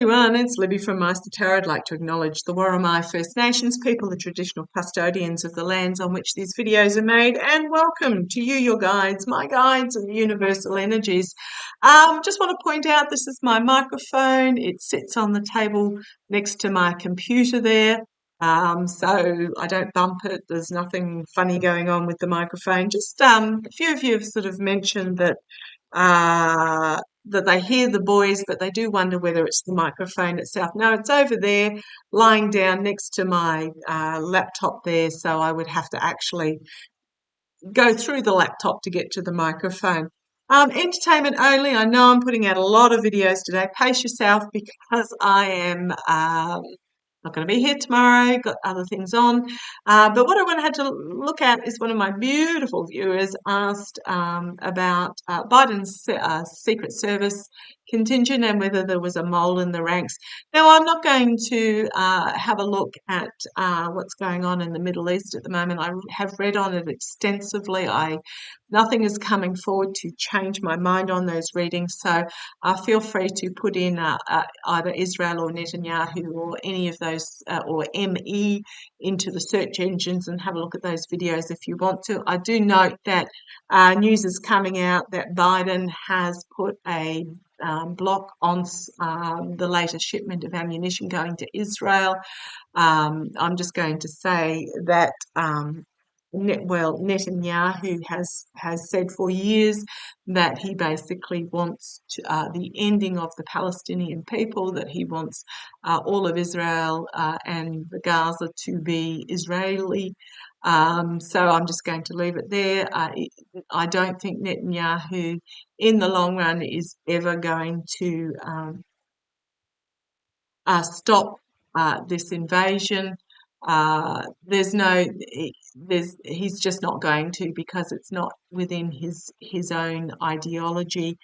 Everyone, it's Libby from Maighstir Tarot. I'd like to acknowledge the Worimi First Nations people, the traditional custodians of the lands on which these videos are made, and welcome to you, your guides, my guides and universal energies. Just want to point out this is my microphone. It sits on the table next to my computer there, so I don't bump it. There's nothing funny going on with the microphone. Just a few of you have sort of mentioned that that they hear the boys, but they do wonder whether it's the microphone itself. No, it's over there, lying down next to my laptop there, so I would have to actually go through the laptop to get to the microphone. Entertainment only. I know I'm putting out a lot of videos today. Pace yourself because I am not going to be here tomorrow, got other things on. But what I wanted to look at is one of my beautiful viewers asked about Biden's Secret Service contingent and whether there was a mole in the ranks. Now, I'm not going to have a look at what's going on in the Middle East at the moment. I have read on it extensively. Nothing is coming forward to change my mind on those readings, so feel free to put in either Israel or Netanyahu or any of those or ME into the search engines and have a look at those videos if you want to. I do note that news is coming out that Biden has put a block on the latest shipment of ammunition going to Israel. I'm just going to say that Netanyahu has said for years that he basically wants the ending of the Palestinian people, that he wants all of Israel and the Gaza to be Israeli. So I'm just going to leave it there. I don't think Netanyahu in the long run is ever going to stop this invasion. He's just not going to, because it's not within his own ideology.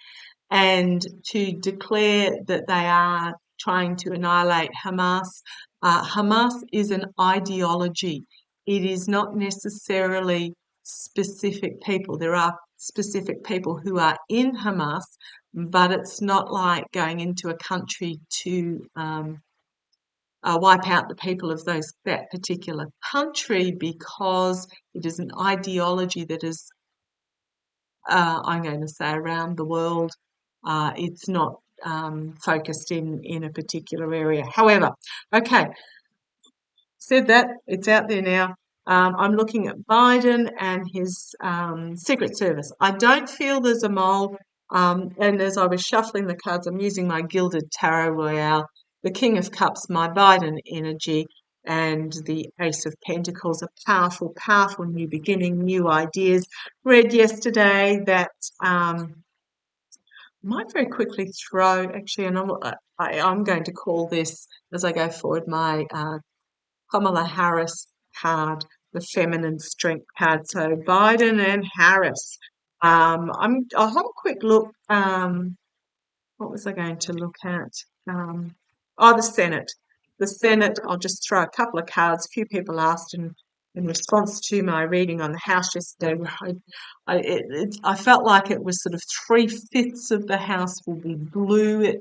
And to declare that they are trying to annihilate Hamas, Hamas is an ideology. It is not necessarily specific people. There are specific people who are in Hamas, but it's not like going into a country to wipe out the people of that particular country, because it is an ideology that is, I'm going to say, around the world. It's not focused in a particular area. However, okay, said that, it's out there now. I'm looking at Biden and his Secret Service. I don't feel there's a mole. And as I was shuffling the cards, I'm using my Gilded Tarot Royale, the King of Cups, my Biden energy, and the Ace of Pentacles, a powerful, powerful new beginning, new ideas. Read yesterday that I might very quickly throw, actually, and I'm going to call this, as I go forward, my Kamala Harris card, the feminine strength card. So Biden and Harris. I'll have a quick look. What was I going to look at? The Senate. The Senate, I'll just throw a couple of cards. A few people asked in response to my reading on the House yesterday. I felt like it was sort of 3/5 of the House will be blue.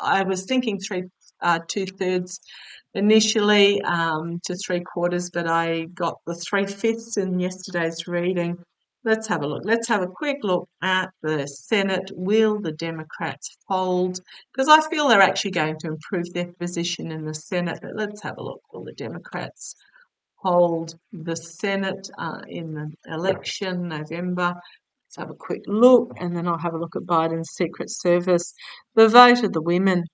I was thinking 2/3 initially to 3/4, but I got the 3/5 in yesterday's reading. Let's have a look. Let's have a quick look at the Senate. Will the Democrats hold? Because I feel they're actually going to improve their position in the Senate. But let's have a look. Will the Democrats hold the Senate in the election, November? Let's have a quick look, and then I'll have a look at Biden's Secret Service. The vote of the women.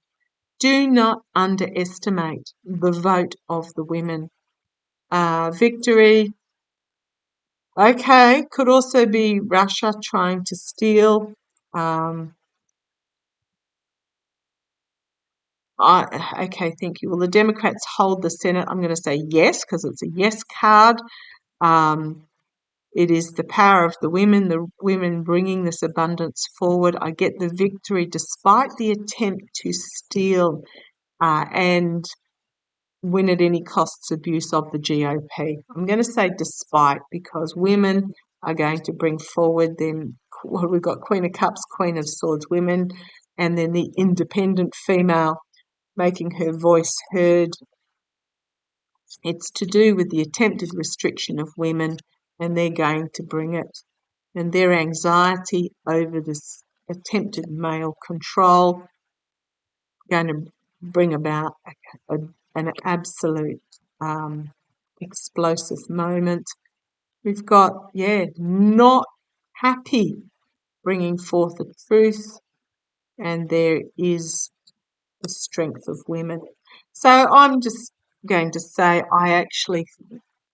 Do not underestimate the vote of the women. Victory. Okay, could also be Russia trying to steal. Okay, thank you. Will the Democrats hold the Senate? I'm going to say yes, because it's a yes card. It is the power of the women bringing this abundance forward. I get the victory despite the attempt to steal and win at any costs abuse of the GOP. I'm going to say despite, because women are going to bring forward them. We've got Queen of Cups, Queen of Swords, women, and then the independent female making her voice heard. It's to do with the attempted restriction of women, and they're going to bring it. And their anxiety over this attempted male control going to bring about an absolute explosive moment. We've got, not happy bringing forth the truth, and there is the strength of women. So I'm just going to say I actually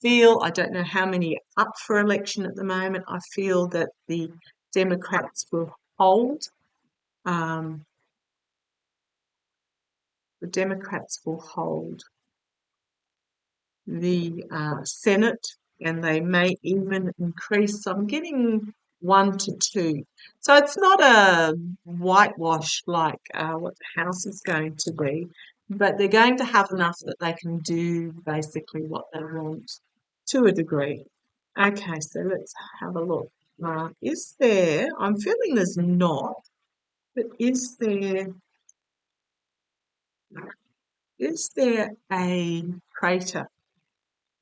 feel, I don't know how many are up for election at the moment, I feel that the Democrats will hold. The Democrats will hold the Senate, and they may even increase. I'm getting 1 to 2. So it's not a whitewash like what the House is going to be, but they're going to have enough that they can do basically what they want to a degree. Okay, so let's have a look. Is there, I'm feeling there's not, but is there a traitor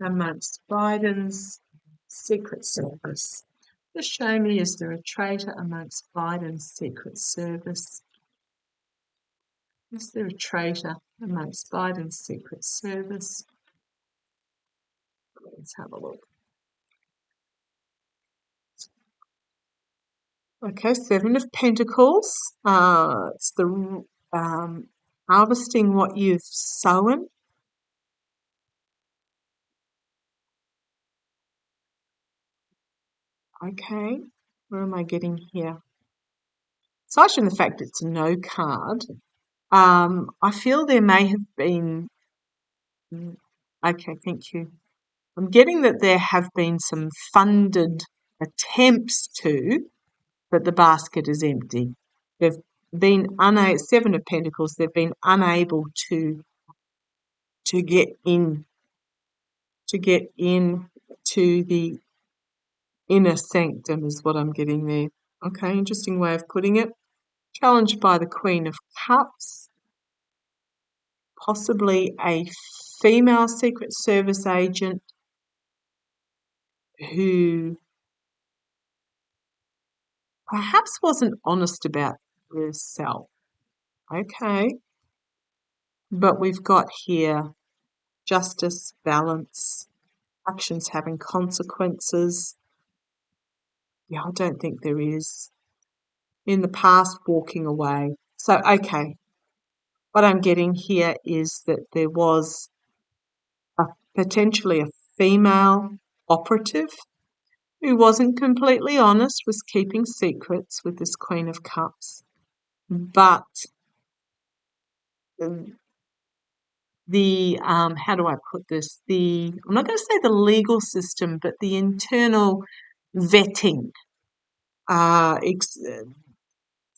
amongst Biden's Secret Service? Just show me, is there a traitor amongst Biden's Secret Service? Is there a traitor amongst Biden's Secret Service? Let's have a look. Okay, 7 of Pentacles. It's the harvesting what you've sown. Okay, where am I getting here? Aside from the fact it's a no card, I feel there may have been. Okay, thank you. I'm getting that there have been some funded attempts to, but the basket is empty. They've been 7 of Pentacles. They've been unable to get in to the inner sanctum is what I'm getting there. Okay, interesting way of putting it. Challenged by the Queen of Cups, possibly a female Secret Service agent who perhaps wasn't honest about herself. Okay, but we've got here justice, balance, actions having consequences. Yeah, I don't think there is. In the past, walking away. So, okay, what I'm getting here is that there was potentially a female operative who wasn't completely honest, was keeping secrets with this Queen of Cups, but the how do I put this? I'm not going to say the legal system, but the internal vetting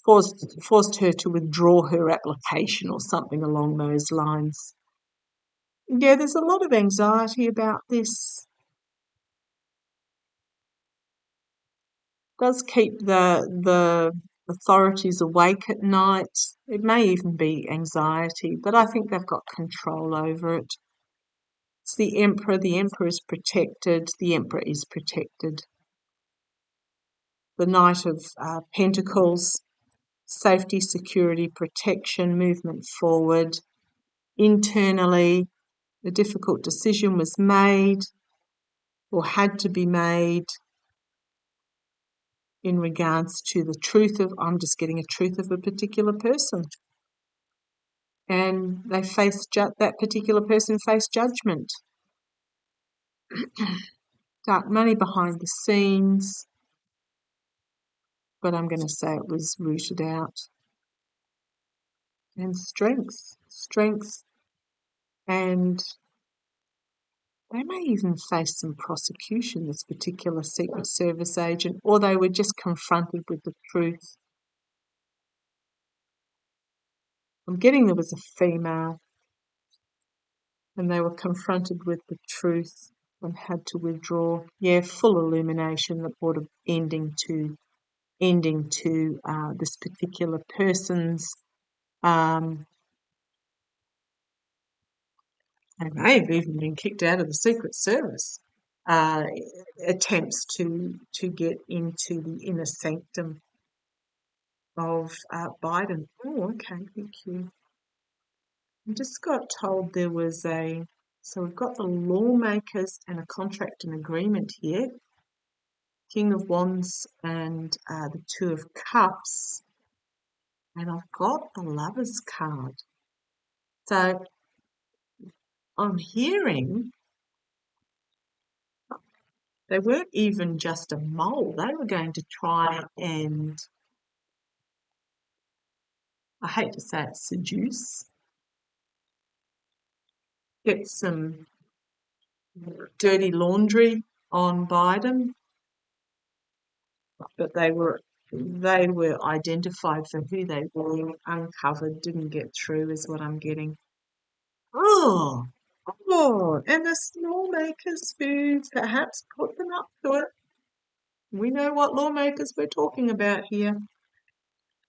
forced her to withdraw her application or something along those lines. Yeah, there's a lot of anxiety about this. Does keep the authorities awake at night. It may even be anxiety, but I think they've got control over it. It's the Emperor. The Emperor is protected. The Emperor is protected. The Knight of Pentacles, safety, security, protection, movement forward. Internally, a difficult decision was made or had to be made in regards to the truth of, I'm just getting a truth of a particular person. And they that particular person faced judgment. Dark money behind the scenes, but I'm going to say it was rooted out. And strength, and they may even face some prosecution, this particular Secret Service agent, or they were just confronted with the truth. I'm getting there was a female, and they were confronted with the truth and had to withdraw. Yeah, full illumination that brought an ending to this particular person's They may have even been kicked out of the Secret Service. Uh, Attempts to get into the inner sanctum of Biden. Oh, okay, thank you. I just got told there was so we've got the lawmakers and a contract and agreement here. King of Wands and the Two of Cups. And I've got the Lover's card. So I'm hearing they weren't even just a mole. They were going to try and, I hate to say it, seduce, get some dirty laundry on Biden, but they were identified for who they were, uncovered, didn't get through, is what I'm getting. Oh, and the lawmakers who perhaps put them up to it. We know what lawmakers we're talking about here.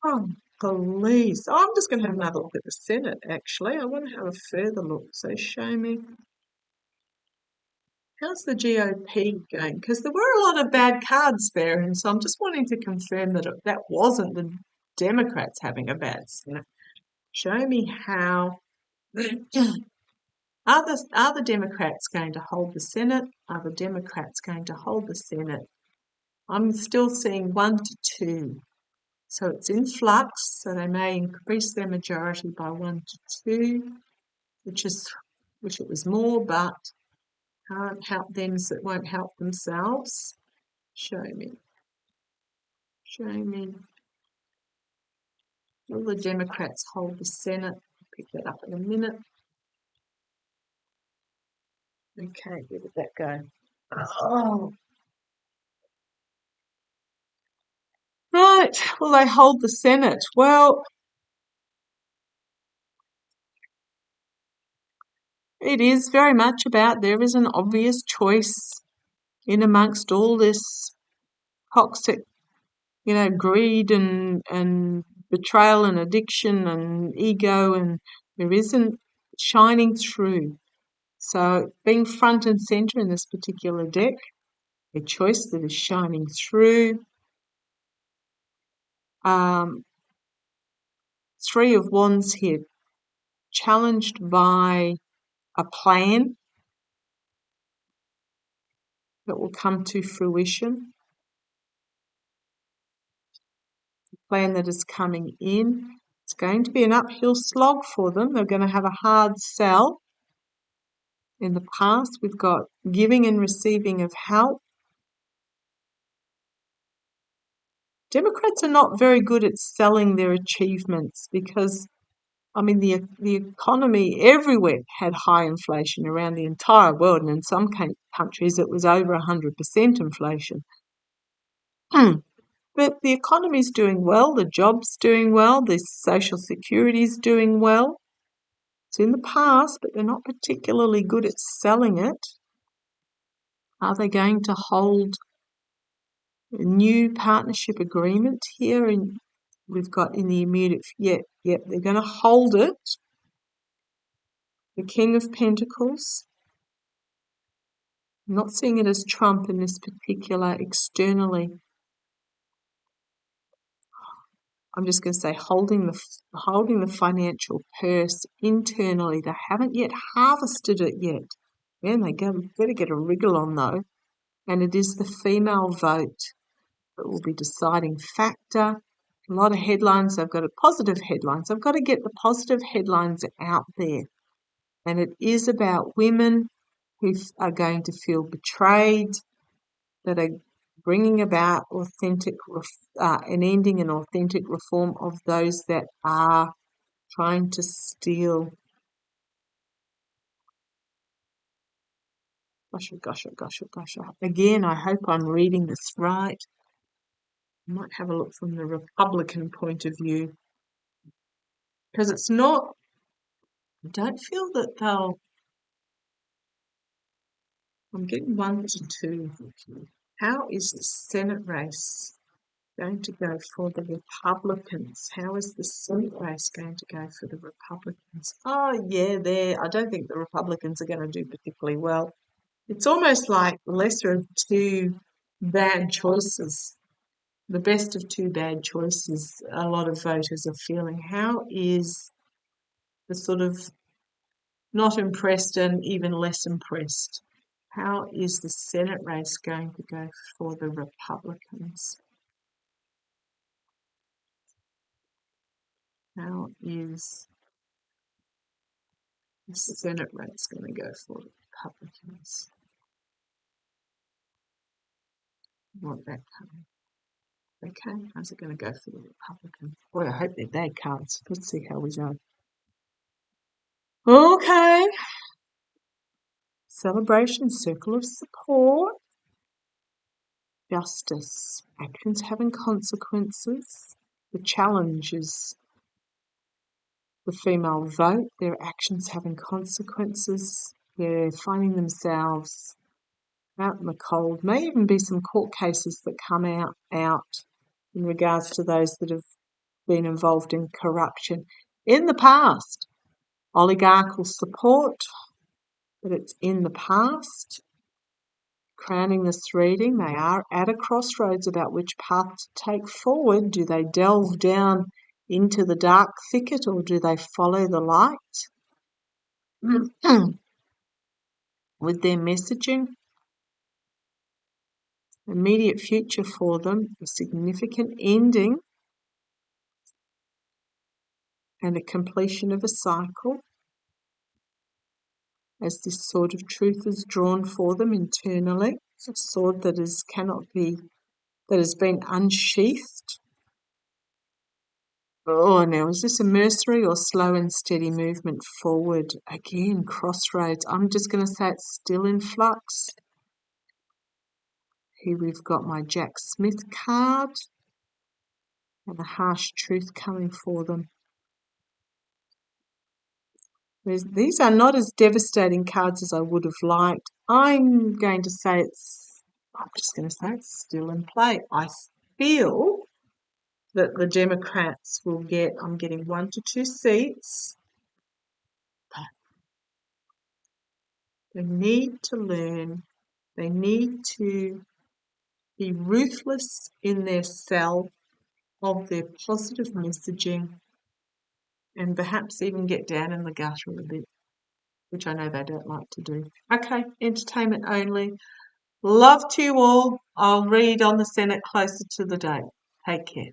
Oh, police. Oh, I'm just going to have another look at the Senate, actually. I want to have a further look. So show me. How's the GOP going? Because there were a lot of bad cards there, and so I'm just wanting to confirm that that wasn't the Democrats having a bad Senate. Show me how. Are the Democrats going to hold the Senate? Are the Democrats going to hold the Senate? I'm still seeing 1 to 2. So it's in flux, so they may increase their majority by 1 to 2, which wish it was more, but can't help them that won't help themselves. Show me. Will the Democrats hold the Senate? I'll pick that up in a minute. Okay, where did that go? Oh. Right, will they hold the Senate? Well, it is very much about there is an obvious choice in amongst all this toxic, greed and betrayal and addiction and ego, and there isn't shining through. So being front and centre in this particular deck, a choice that is shining through. Three of Wands here, challenged by a plan that will come to fruition, a plan that is coming in. It's going to be an uphill slog for them. They're going to have a hard sell. In the past, we've got giving and receiving of help. Democrats are not very good at selling their achievements because, the economy everywhere had high inflation around the entire world, and in some countries it was over 100% inflation. But the economy's doing well, the job's doing well, the social security's doing well. It's in the past, but they're not particularly good at selling it. Are they going to hold a new partnership agreement here? And we've got in the immediate, yep, they're going to hold it. The King of Pentacles. I'm not seeing it as Trump in this particular externally. I'm just going to say holding the financial purse internally. They haven't yet harvested it yet. Man, they better get a wriggle on though. And it is the female vote that will be deciding factor. A lot of headlines. They've got positive headlines. They've got to get the positive headlines out there. And it is about women who are going to feel betrayed, that are bringing about an ending and authentic reform of those that are trying to steal. Gosh. Again, I hope I'm reading this right. I might have a look from the Republican point of view. Because it's not, I don't feel that I'm getting 1 to 2. How is the Senate race going to go for the Republicans. How is the Senate race going to go for the Republicans? Oh, yeah, I don't think the Republicans are going to do particularly well. It's almost like lesser of two bad choices, the best of two bad choices. A lot of voters are feeling. How is the sort of not impressed and even less impressed? How is the Senate race going to go for the Republicans? How is the Senate race going to go for the Republicans? I want that card. Okay, how's it going to go for the Republicans? Boy, I hope they're bad cards. Let's see how we go. Okay. Celebration, circle of support. Justice, actions having consequences. The challenge is the female vote, their actions having consequences. They're finding themselves out in the cold. May even be some court cases that come out in regards to those that have been involved in corruption in the past. Oligarchical support, but it's in the past. Crowning this reading, they are at a crossroads about which path to take forward. Do they delve down into the dark thicket or do they follow the light? With their messaging, immediate future for them, a significant ending and a completion of a cycle as this sword of truth is drawn for them internally. It's a sword that has been unsheathed. Oh, now is this a mercenary or slow and steady movement forward? Again, crossroads. I'm just going to say it's still in flux. Here we've got my Jack Smith card and the harsh truth coming for them. These are not as devastating cards as I would have liked. I'm just going to say it's still in play. I feel that the Democrats will get, I'm getting 1 to 2 seats. They need to learn. They need to be ruthless in their sell of their positive messaging and perhaps even get down in the gutter a bit, which I know they don't like to do. Okay, entertainment only. Love to you all. I'll read on the Senate closer to the date. Take care.